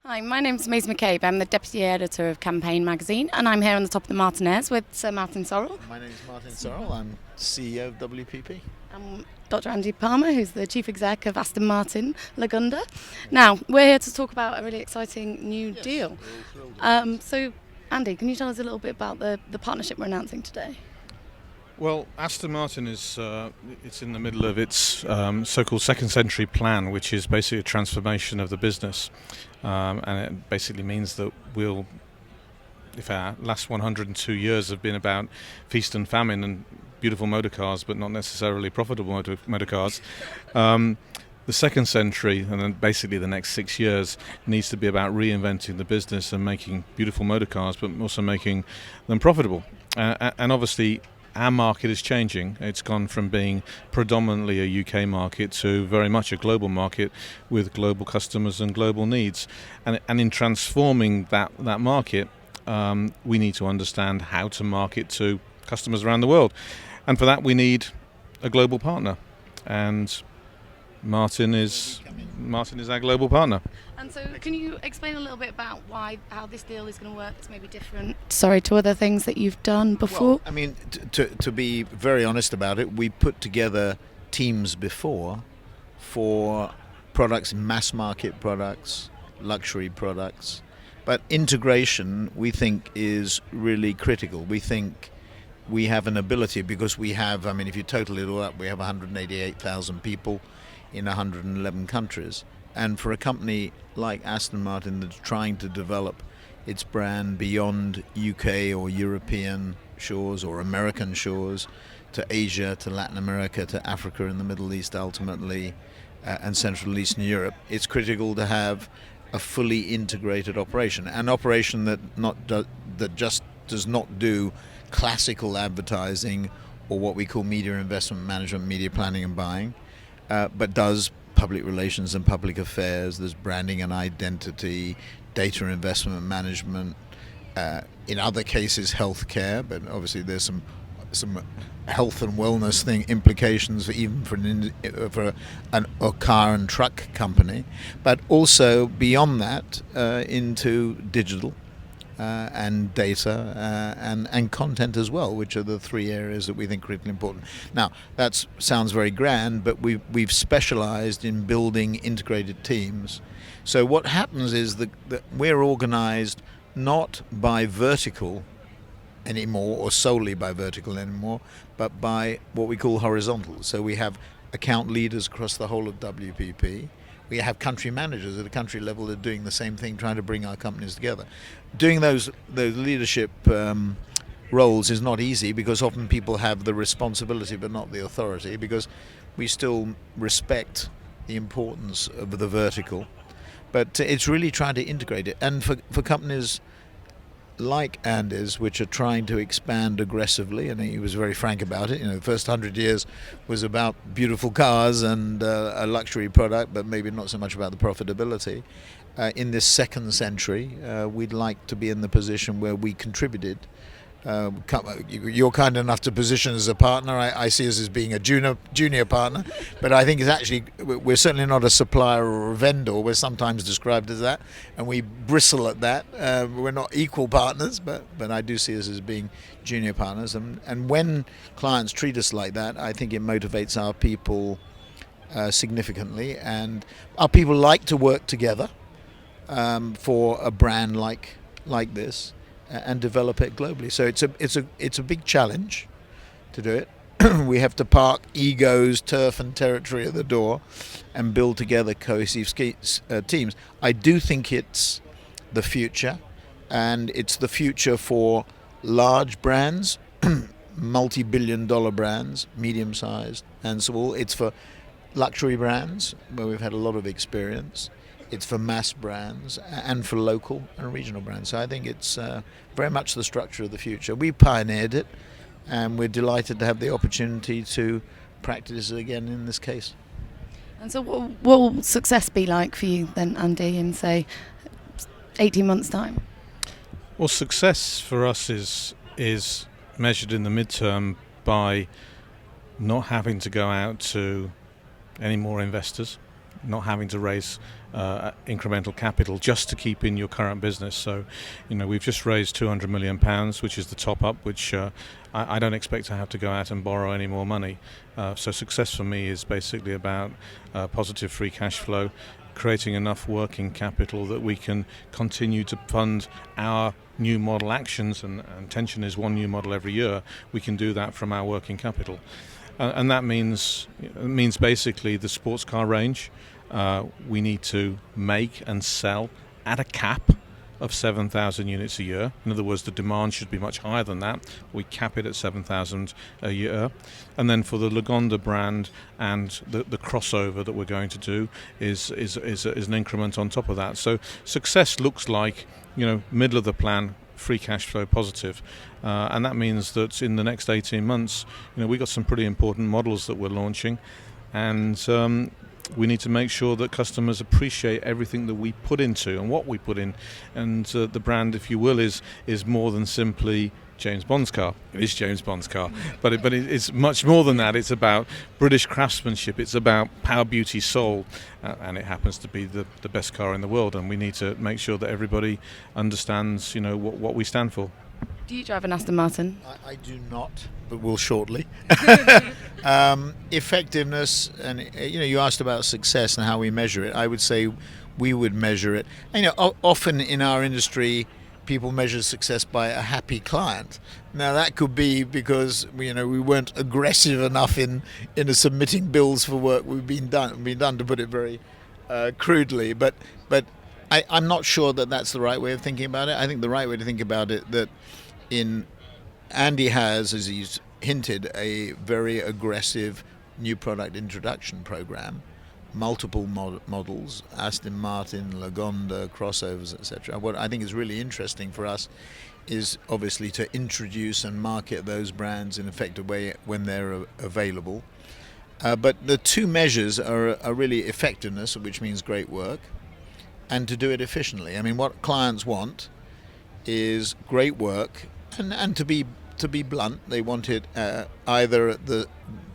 Hi, my name's Maisie McCabe. I'm the Deputy Editor of Campaign magazine, and I'm here on the top of the Martinez with Sir Martin Sorrell. My name is Martin Sorrell. I'm CEO of WPP. And Dr. Andy Palmer, who's the Chief Exec of Aston Martin Lagonda. Now, we're here to talk about a really exciting new deal. We're all thrilled. So, Andy, can you tell us a little bit about the partnership we're announcing today? Well, Aston Martin is it's in the middle of its so-called second century plan, which is basically a transformation of the business, and it basically means that if our last 102 years have been about feast and famine and beautiful motor cars, but not necessarily profitable motor cars, the second century, and then basically the next 6 years, needs to be about reinventing the business and making beautiful motor cars, but also making them profitable. And obviously, our market is changing. It's gone from being predominantly a UK market to very much a global market with global customers and global needs. And in transforming that market, we need to understand how to market to customers around the world. And for that, we need a global partner. And Martin is our global partner. And so, can you explain a little bit about how this deal is going to work that's maybe different, to other things that you've done before? Well, I mean, to be very honest about it, we put together teams before for products, mass market products, luxury products. But integration, we think, is really critical. We think we have an ability because we have, I mean, if you total it all up, we have 188,000 people in 111 countries. And for a company like Aston Martin that's trying to develop its brand beyond UK or European shores or American shores to Asia, to Latin America, to Africa and the Middle East ultimately, and Central and Eastern Europe, it's critical to have a fully integrated operation. An operation that just does not do classical advertising or what we call media investment management, media planning and buying, but does public relations and public affairs. There's branding and identity, data investment management, in other cases healthcare, but obviously there's some health and wellness implications for a car and truck company, but also beyond that into digital and data and content as well, which are the three areas that we think are critically important. Now, that sounds very grand, but we've specialized in building integrated teams. So what happens is that we're organized not by vertical anymore, or solely by vertical anymore, but by what we call horizontal. So we have account leaders across the whole of WPP. We have country managers at a country level that are doing the same thing, trying to bring our companies together. Doing those leadership roles is not easy because often people have the responsibility but not the authority, because we still respect the importance of the vertical. But it's really trying to integrate it. And for companies like Andy's, which are trying to expand aggressively, and he was very frank about it. The first 100 years was about beautiful cars and a luxury product, but maybe not so much about the profitability. In this second century, we'd like to be in the position where we contributed. You're kind enough to position as a partner. I see us as being a junior partner, but I think it's actually, we're certainly not a supplier or a vendor. We're sometimes described as that, and we bristle at that. We're not equal partners, but I do see us as being junior partners. And when clients treat us like that, I think it motivates our people significantly, and our people like to work together for a brand like this, and develop it globally. So it's a big challenge to do it. We have to park egos, turf and territory at the door and build together cohesive teams. I do think it's the future, and it's the future for large brands, multi-billion-dollar brands, medium-sized and small. It's for luxury brands, where we've had a lot of experience. It's for mass brands and for local and regional brands. So I think it's very much the structure of the future. We pioneered it, and we're delighted to have the opportunity to practice it again in this case. And so what will success be like for you then, Andy, in, say, 18 months' time? Well, success for us is measured in the midterm by not having to go out to any more investors, not having to raise incremental capital just to keep in your current business. So, we've just raised £200 million, which is the top up, which I don't expect to have to go out and borrow any more money. So success for me is basically about positive free cash flow, creating enough working capital that we can continue to fund our new model actions, and intention is one new model every year. We can do that from our working capital. And that means basically the sports car range we need to make and sell at a cap of 7,000 units a year. In other words, the demand should be much higher than that. We cap it at 7,000 a year. And then for the Lagonda brand and the crossover that we're going to do is an increment on top of that. So success looks like, middle of the plan, free cash flow positive. And that means that in the next 18 months, we've got some pretty important models that we're launching. And we need to make sure that customers appreciate everything that we put into and what we put in. And the brand, if you will, is more than simply James Bond's car. It is James Bond's car, but it's much more than that. It's about British craftsmanship. It's about power, beauty, soul, and it happens to be the best car in the world. And we need to make sure that everybody understands, what we stand for. Do you drive an Aston Martin? I do not, but will shortly. Effectiveness, and you asked about success and how we measure it. I would say we would measure it. Often in our industry, people measure success by a happy client. Now that could be because we weren't aggressive enough in submitting bills for work we've been done to put it very crudely. But I'm not sure that that's the right way of thinking about it. I think the right way to think about it that Andy has, as he's hinted, a very aggressive new product introduction program, multiple models, Aston Martin, Lagonda, crossovers, etc. What I think is really interesting for us is obviously to introduce and market those brands in an effective way when they're available. But the two measures are really effectiveness, which means great work, and to do it efficiently. I mean, what clients want is great work, and to be blunt, they want it either at the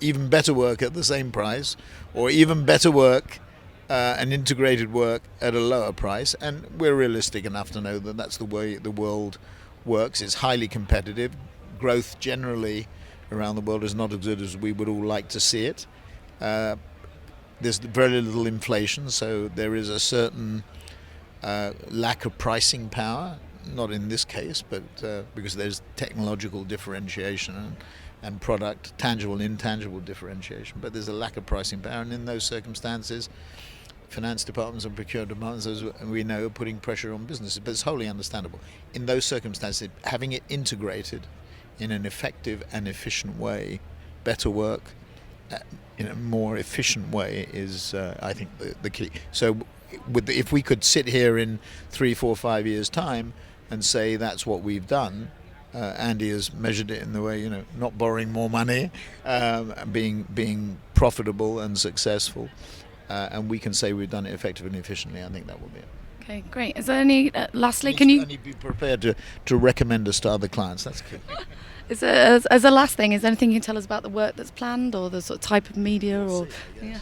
even better work at the same price, or even better work and integrated work at a lower price. And we're realistic enough to know that that's the way the world works. It's highly competitive. Growth generally around the world is not as good as we would all like to see it. There's very little inflation, so there is a certain lack of pricing power. Not in this case, but because there's technological differentiation and product, tangible and intangible differentiation, but there's a lack of pricing power, and in those circumstances, finance departments and procurement departments, as we know, are putting pressure on businesses, but it's wholly understandable. In those circumstances, having it integrated in an effective and efficient way, better work in a more efficient way is, I think, the key. So if we could sit here in 3, 4, 5 years' time and say that's what we've done, Andy has measured it in the way, not borrowing more money, being profitable and successful, and we can say we've done it effectively and efficiently. I think that will be it. Okay, great. Is there any, lastly, can you... And be prepared to recommend us to other clients. That's key. As a last thing, is there anything you can tell us about the work that's planned, or the sort of type of media, or... Yeah.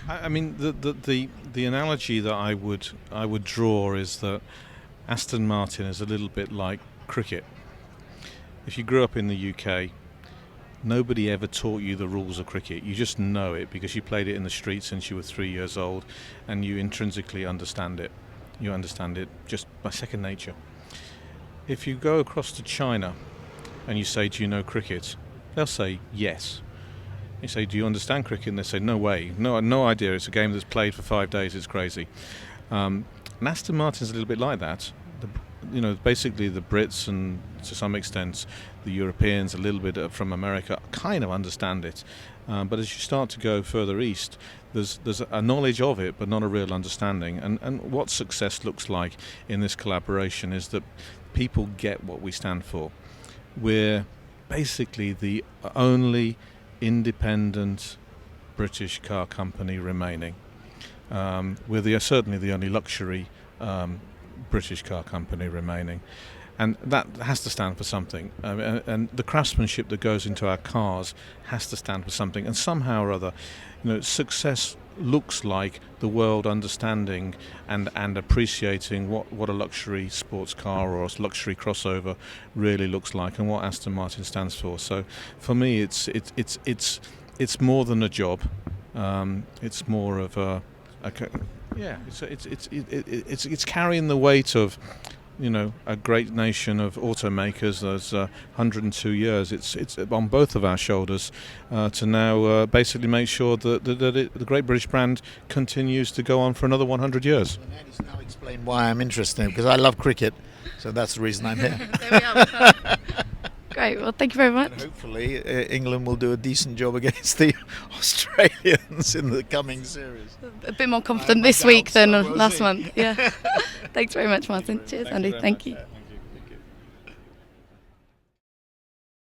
I mean, the analogy that I would draw is that Aston Martin is a little bit like cricket. If you grew up in the UK, nobody ever taught you the rules of cricket. You just know it because you played it in the street since you were 3 years old, and you intrinsically understand it. You understand it just by second nature. If you go across to China and you say, do you know cricket? They'll say yes. You say, do you understand cricket? And they say, no way, no idea. It's a game that's played for 5 days. It's crazy. And Aston Martin's a little bit like that. Basically the Brits and to some extent the Europeans, a little bit from America, kind of understand it. But as you start to go further east, there's a knowledge of it, but not a real understanding. And what success looks like in this collaboration is that people get what we stand for. We're basically the only independent British car company remaining. We're certainly the only luxury British car company remaining, and that has to stand for something. And the craftsmanship that goes into our cars has to stand for something. And somehow or other, success looks like the world understanding and appreciating what a luxury sports car or a luxury crossover really looks like, and what Aston Martin stands for. So for me, it's more than a job. It's more of it's carrying the weight of a great nation of automakers. There's 102 years. It's on both of our shoulders to now basically make sure that the Great British brand continues to go on for another 100 years. And Andy's now explained why I'm interested, because I love cricket, so that's the reason I'm here. There we are. Great. Well, thank you very much. And hopefully England will do a decent job against the Australians in the coming series. A bit more confident this week than doubts, so we'll last see. month. Yeah. Thanks very much, Martin. Cheers, Thank you Andy. very Thank much. you.